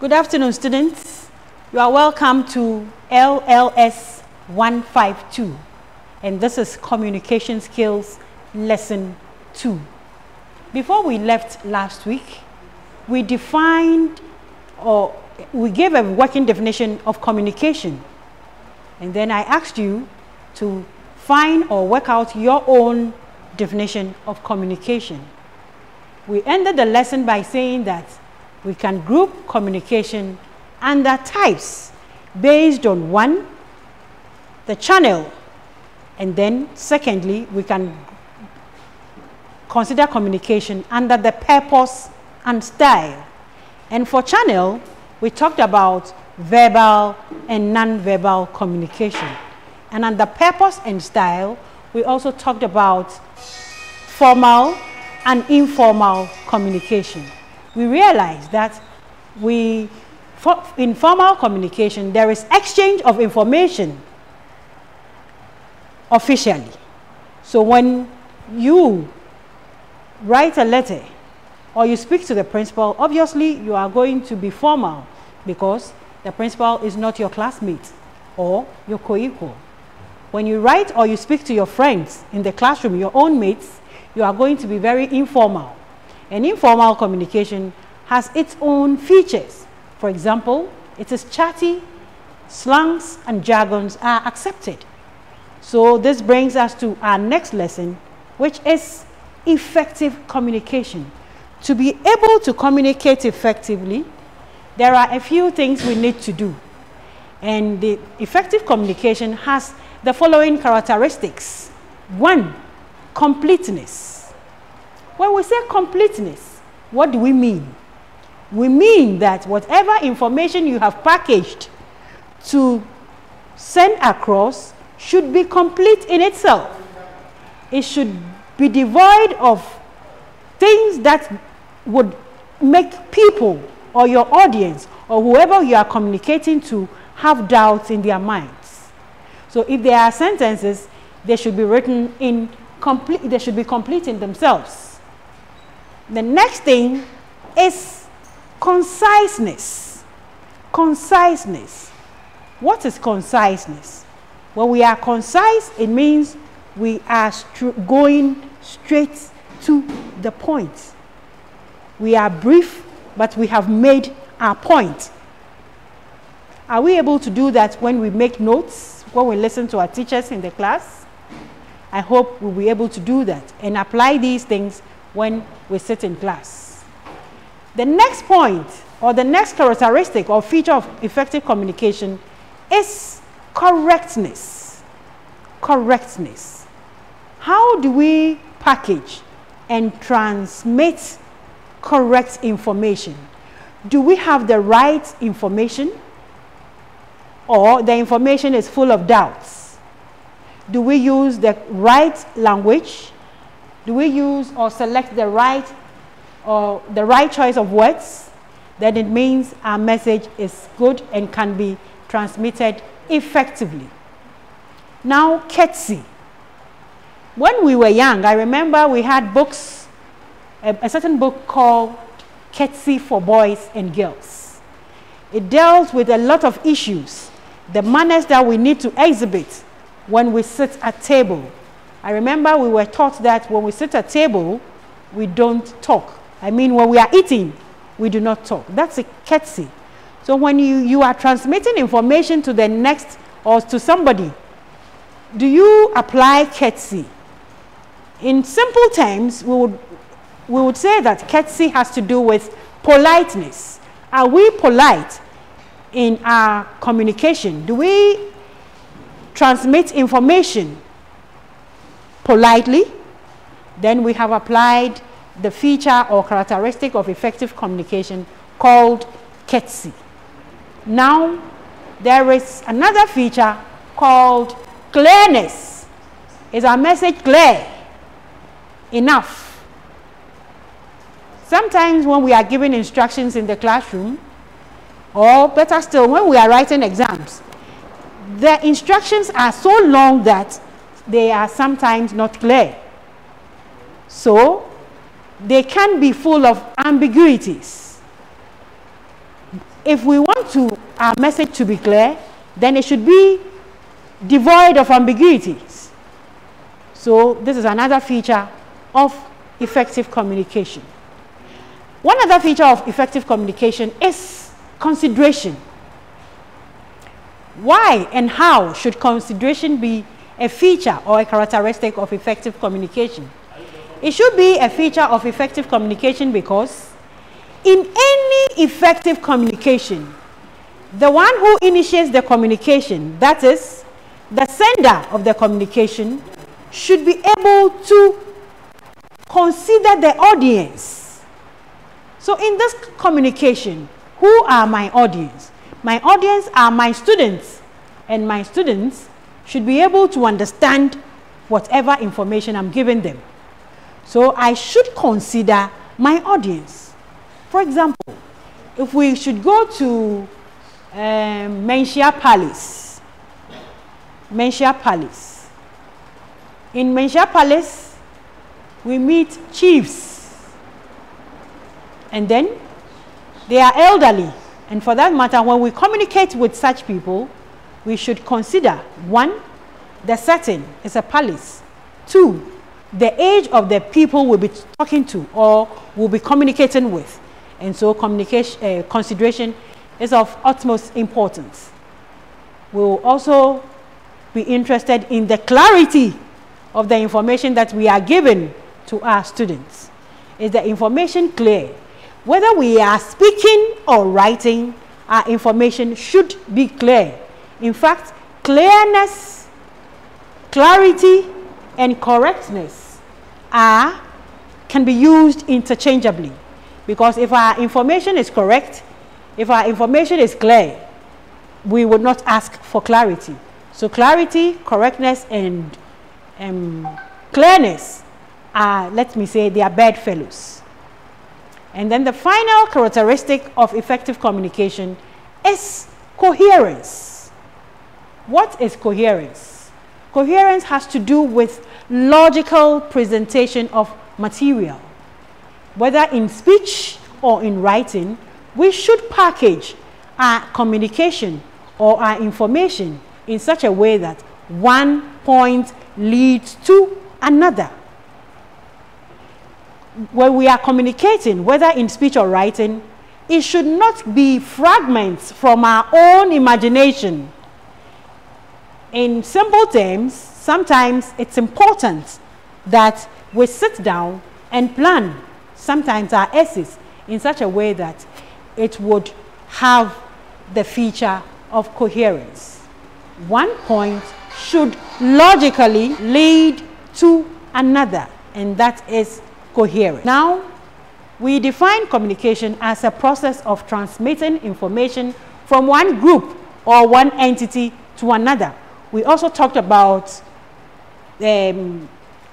Good afternoon, students. You are welcome to LLS 152, and this is Communication Skills Lesson 2. Before we left last week, we defined or we gave a working definition of communication, and then I asked you to find or work out your own definition of communication. We ended the lesson by saying that we can group communication under types based on one, the channel, and then secondly, we can consider communication under the purpose and style. And for channel, we talked about verbal and non-verbal communication. And under purpose and style, we also talked about formal and informal communication. We realized that in formal communication, there is exchange of information officially. So when you write a letter or you speak to the principal, obviously you are going to be formal because the principal is not your classmate or your co-equal. When you write or you speak to your friends in the classroom, your own mates, you are going to be very informal. And informal communication has its own features. For example, it is chatty, slangs and jargons are accepted. So this brings us to our next lesson, which is effective communication. To be able to communicate effectively, there are a few things we need to do. And the effective communication has the following characteristics. 1, completeness. When we say completeness, what do we mean? We mean that whatever information you have packaged to send across should be complete in itself. It should be devoid of things that would make people or your audience or whoever you are communicating to have doubts in their minds. So if there are sentences, they should be written in complete, they should be complete in themselves. The next thing is conciseness. Conciseness. What is conciseness? When we are concise, it means we are going straight to the point. We are brief, but we have made our point. Are we able to do that when we make notes, when we listen to our teachers in the class? I hope we'll be able to do that and apply these things when we sit in class. The next point or the next characteristic or feature of effective communication is correctness. Correctness. How do we package and transmit correct information? Do we have the right information, or the information is full of doubts? Do we use the right language? Do we use or select the right choice of words? Then it means our message is good and can be transmitted effectively. Now, courtesy. When we were young, I remember we had books, a certain book called Courtesy for Boys and Girls. It dealt with a lot of issues, the manners that we need to exhibit when we sit at table. I remember we were taught that when we sit at table, we don't talk. I mean, when we are eating, we do not talk. That's a courtesy. So when you are transmitting information to the next or to somebody, do you apply courtesy? In simple terms, we would say that courtesy has to do with politeness. Are we polite in our communication? Do we transmit information politely? Then we have applied the feature or characteristic of effective communication called courtesy. Now, there is another feature called clearness. Is our message clear enough? Sometimes when we are giving instructions in the classroom, or better still, when we are writing exams, the instructions are so long that they are sometimes not clear. So they can be full of ambiguities. if we want our message to be clear, then it should be devoid of ambiguities. So this is another feature of effective communication. One other feature of effective communication is consideration. Why and how should consideration be a feature or a characteristic of effective communication? It should be a feature of effective communication because in any effective communication, the one who initiates the communication, that is, the sender of the communication, should be able to consider the audience. So in this communication, who are my audience? My audience are my students, and my students should be able to understand whatever information I'm giving them. So I should consider my audience. For example, if we should go to Menchia Palace. Menchia Palace. In Menchia Palace, we meet chiefs. And then they are elderly. And for that matter, when we communicate with such people, we should consider, 1, the setting is a palace. 2, the age of the people we'll be talking to or we'll be communicating with. And so consideration is of utmost importance. We'll also be interested in the clarity of the information that we are giving to our students. Is the information clear? Whether we are speaking or writing, our information should be clear. In fact, clearness, clarity, and correctness can be used interchangeably. Because if our information is correct, if our information is clear, we would not ask for clarity. So clarity, correctness, and clearness are, let me say, they are bedfellows. And then the final characteristic of effective communication is coherence. What is coherence? Coherence has to do with logical presentation of material. Whether in speech or in writing, we should package our communication or our information in such a way that one point leads to another. When we are communicating, whether in speech or writing, it should not be fragments from our own imagination. In simple terms, sometimes it's important that we sit down and plan sometimes our essays in such a way that it would have the feature of coherence. One point should logically lead to another, and that is coherence. Now, we define communication as a process of transmitting information from one group or one entity to another. We also talked about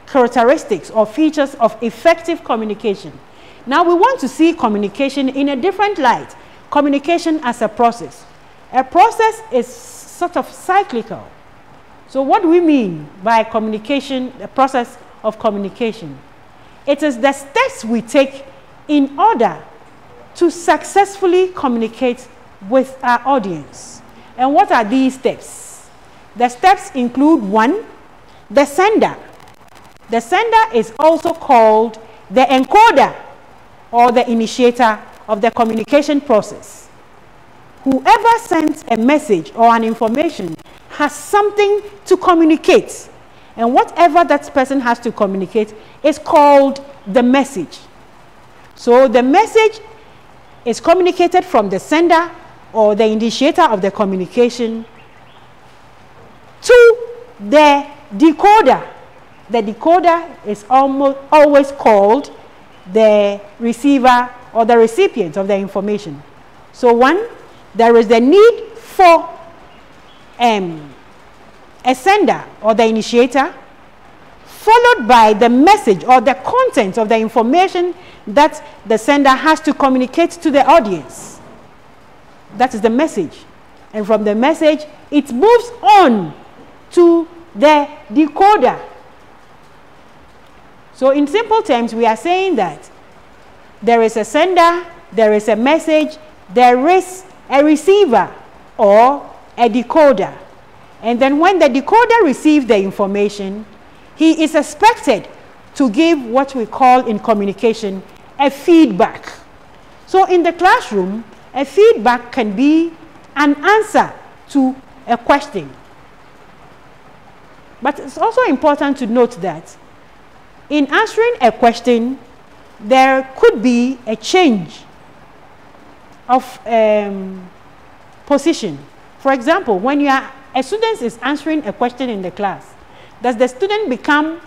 characteristics or features of effective communication. Now we want to see communication in a different light. Communication as a process. A process is sort of cyclical. So what do we mean by communication, the process of communication? It is the steps we take in order to successfully communicate with our audience. And what are these steps? The steps include 1, the sender. The sender is also called the encoder or the initiator of the communication process. Whoever sends a message or an information has something to communicate. And whatever that person has to communicate is called the message. So the message is communicated from the sender or the initiator of the communication to the decoder. The decoder is always called the receiver or the recipient of the information. So 1, there is the need for a sender or the initiator, followed by the message or the content of the information that the sender has to communicate to the audience. That is the message. And from the message, it moves on to the decoder. So in simple terms, we are saying that there is a sender, there is a message, there is a receiver or a decoder. And then when the decoder receives the information, he is expected to give what we call in communication a feedback. So in the classroom, a feedback can be an answer to a question. But it's also important to note that in answering a question, there could be a change of position. For example, when a student is answering a question in the class, does the student become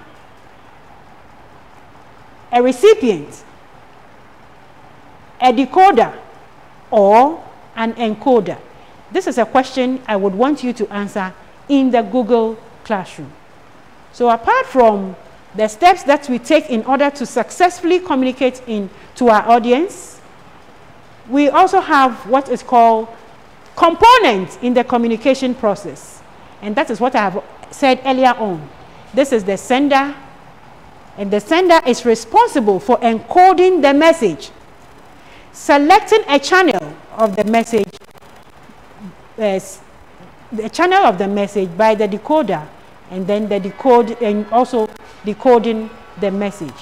a recipient, a decoder, or an encoder? This is a question I would want you to answer in the Google Classroom. So apart from the steps that we take in order to successfully communicate to our audience, we also have what is called components in the communication process. And that is what I have said earlier on. This is the sender, and the sender is responsible for encoding the message, selecting a channel of the message, the channel of the message by the decoder, and then and also decoding the message.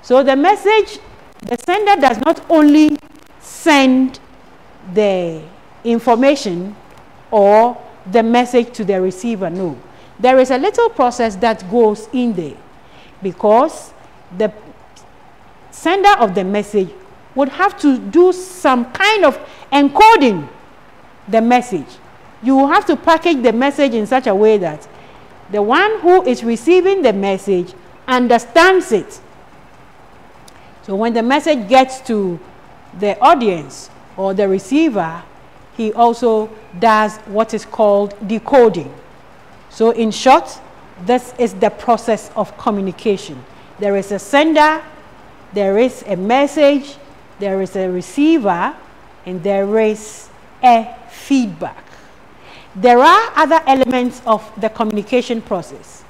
So the message, the sender does not only send the information or the message to the receiver. No, there is a little process that goes in there, because the sender of the message would have to do some kind of encoding the message. You will have to package the message in such a way that the one who is receiving the message understands it. So when the message gets to the audience or the receiver, he also does what is called decoding. So in short, this is the process of communication. There is a sender, there is a message, there is a receiver, and there is a feedback. There are other elements of the communication process.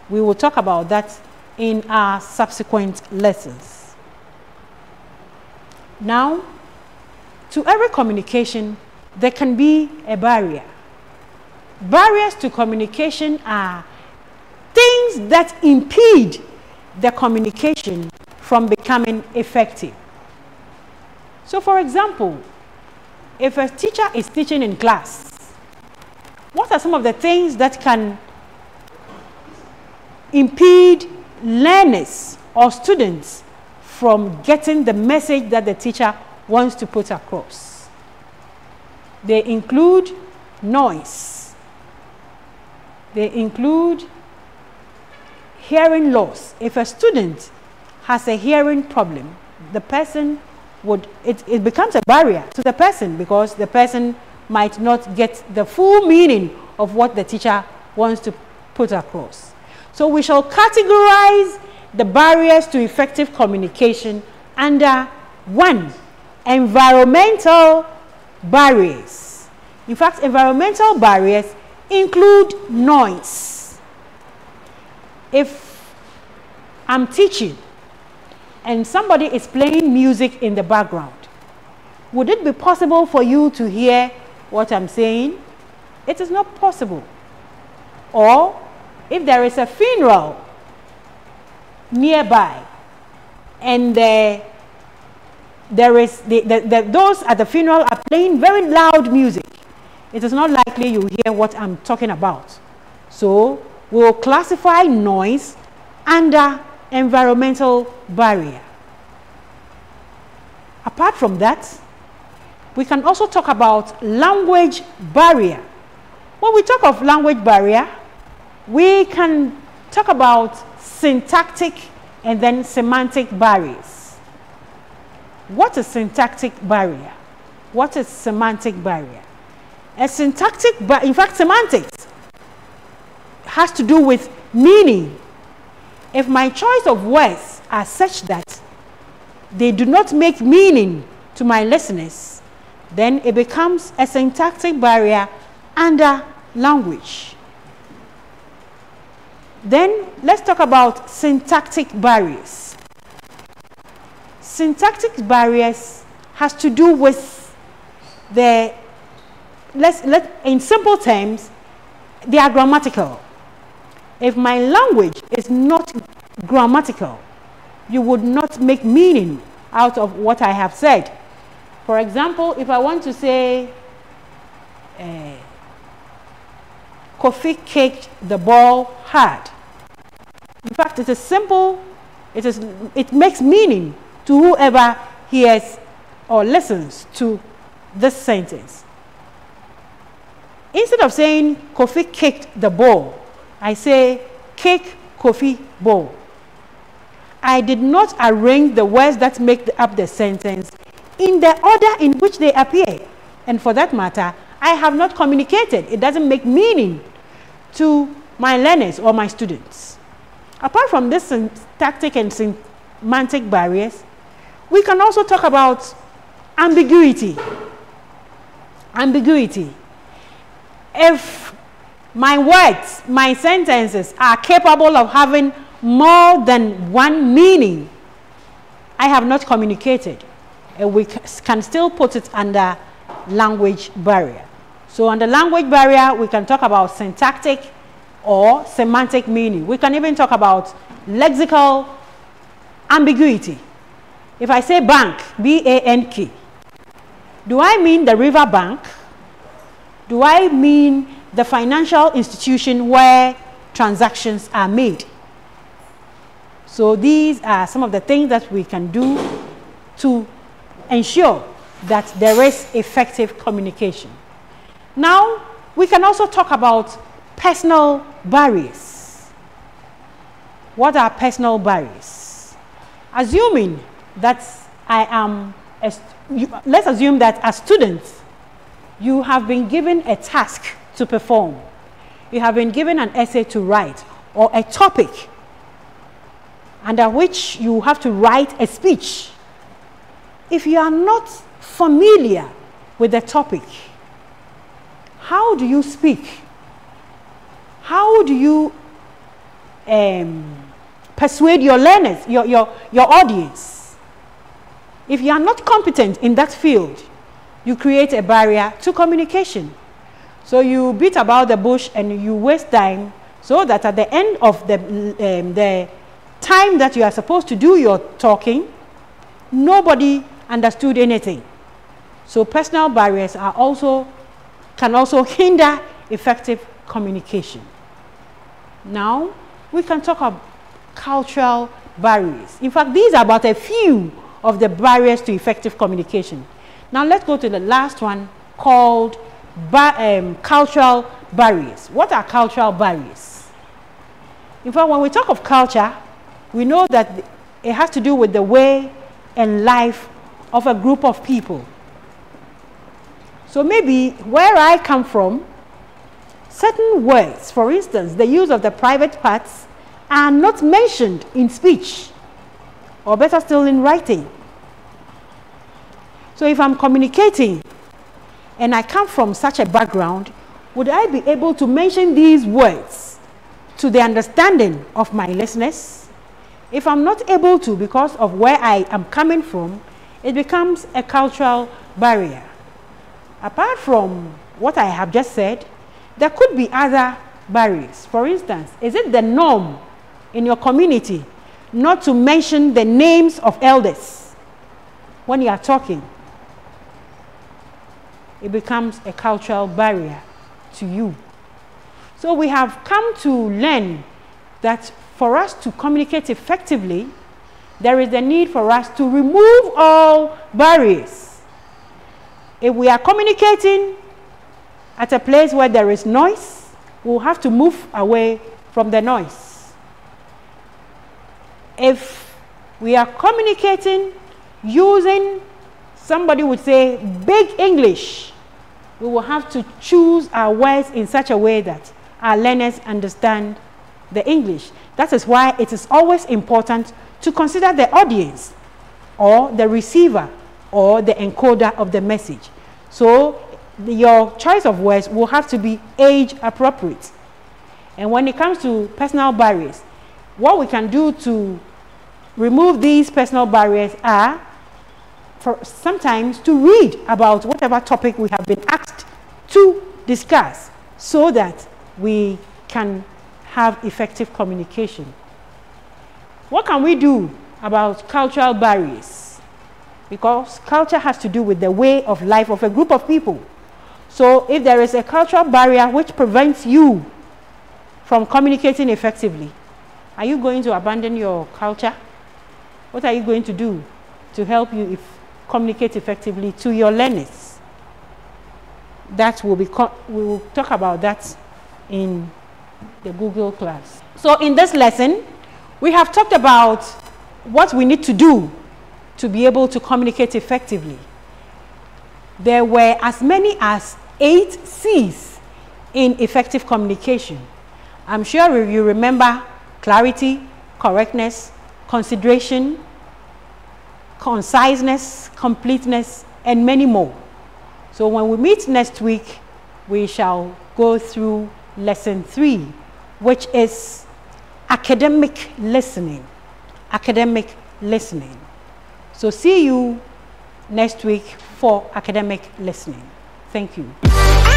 We will talk about that in our subsequent lessons. Now, to every communication, there can be a barrier. Barriers to communication are things that impede the communication from becoming effective. So, for example, if a teacher is teaching in class, what are some of the things that can impede learners or students from getting the message that the teacher wants to put across? They include noise. They include hearing loss. If a student has a hearing problem, the person it becomes a barrier to the person, because the person might not get the full meaning of what the teacher wants to put across. So we shall categorize the barriers to effective communication under 1, environmental barriers. In fact, environmental barriers include noise. If I'm teaching and somebody is playing music in the background, would it be possible for you to hear what I'm saying? It is not possible. Or if there is a funeral nearby and those at the funeral are playing very loud music, it is not likely you hear what I'm talking about. So we will classify noise under environmental barrier. Apart from that, we can also talk about language barrier. When we talk of language barrier, we can talk about syntactic and then semantic barriers. What is syntactic barrier? What is semantic barrier? A syntactic, in fact, semantics has to do with meaning. If my choice of words are such that they do not make meaning to my listeners, then it becomes a syntactic barrier under language. Then let's talk about syntactic barriers. Syntactic barriers has to do with the in simple terms, they are grammatical. If my language is not grammatical, you would not make meaning out of what I have said. For example, if I want to say, Kofi kicked the ball hard. In fact, it is simple. It makes meaning to whoever hears or listens to this sentence. Instead of saying Kofi kicked the ball, I say kick Kofi ball. I did not arrange the words that make up the sentence in the order in which they appear. And for that matter, I have not communicated. It doesn't make meaning to my learners or my students. Apart from this syntactic and semantic barriers, we can also talk about ambiguity. Ambiguity. If my words, my sentences are capable of having more than one meaning, I have not communicated. And we can still put it under language barrier. So under language barrier, we can talk about syntactic or semantic meaning. We can even talk about lexical ambiguity. If I say bank, B-A-N-K, do I mean the river bank? Do I mean the financial institution where transactions are made? So these are some of the things that we can do to ensure that there is effective communication. Now, we can also talk about personal barriers. What are personal barriers? Assuming that let's assume that as students, you have been given a task to perform. You have been given an essay to write or a topic under which you have to write a speech. If you are not familiar with the topic, how do you speak? How do you persuade your learners, your audience? If you are not competent in that field, you create a barrier to communication. So you beat about the bush and you waste time, so that at the end of the time that you are supposed to do your talking, nobody understood anything. So personal barriers can also hinder effective communication. Now, we can talk about cultural barriers. In fact, these are about a few of the barriers to effective communication. Now, let's go to the last one, called cultural barriers. What are cultural barriers? In fact, when we talk of culture, we know that it has to do with the way and life of a group of people. So maybe where I come from, certain words, for instance, the use of the private parts, are not mentioned in speech, or better still in writing. So if I'm communicating and I come from such a background, would I be able to mention these words to the understanding of my listeners? If I'm not able to because of where I am coming from, it becomes a cultural barrier. Apart from what I have just said, there could be other barriers. For instance, is it the norm in your community not to mention the names of elders when you are talking? It becomes a cultural barrier to you. So we have come to learn that for us to communicate effectively, there is the need for us to remove all barriers. If we are communicating at a place where there is noise, we'll have to move away from the noise. If we are communicating using, somebody would say, big English, we will have to choose our words in such a way that our learners understand the English. That is why it is always important to consider the audience or the receiver or the encoder of the message. So your choice of words will have to be age appropriate. And when it comes to personal barriers, what we can do to remove these personal barriers are, for sometimes, to read about whatever topic we have been asked to discuss so that we can have effective communication. What can we do about cultural barriers? Because culture has to do with the way of life of a group of people. So if there is a cultural barrier which prevents you from communicating effectively, are you going to abandon your culture? What are you going to do to help you communicate effectively to your learners? That will be we will talk about that in the Google class. So in this lesson, we have talked about what we need to do to be able to communicate effectively. There were as many as 8 C's in effective communication. I'm sure you remember clarity, correctness, consideration, conciseness, completeness, and many more. So when we meet next week, we shall go through lesson 3, which is academic listening. Academic listening. So see you next week for academic listening. Thank you.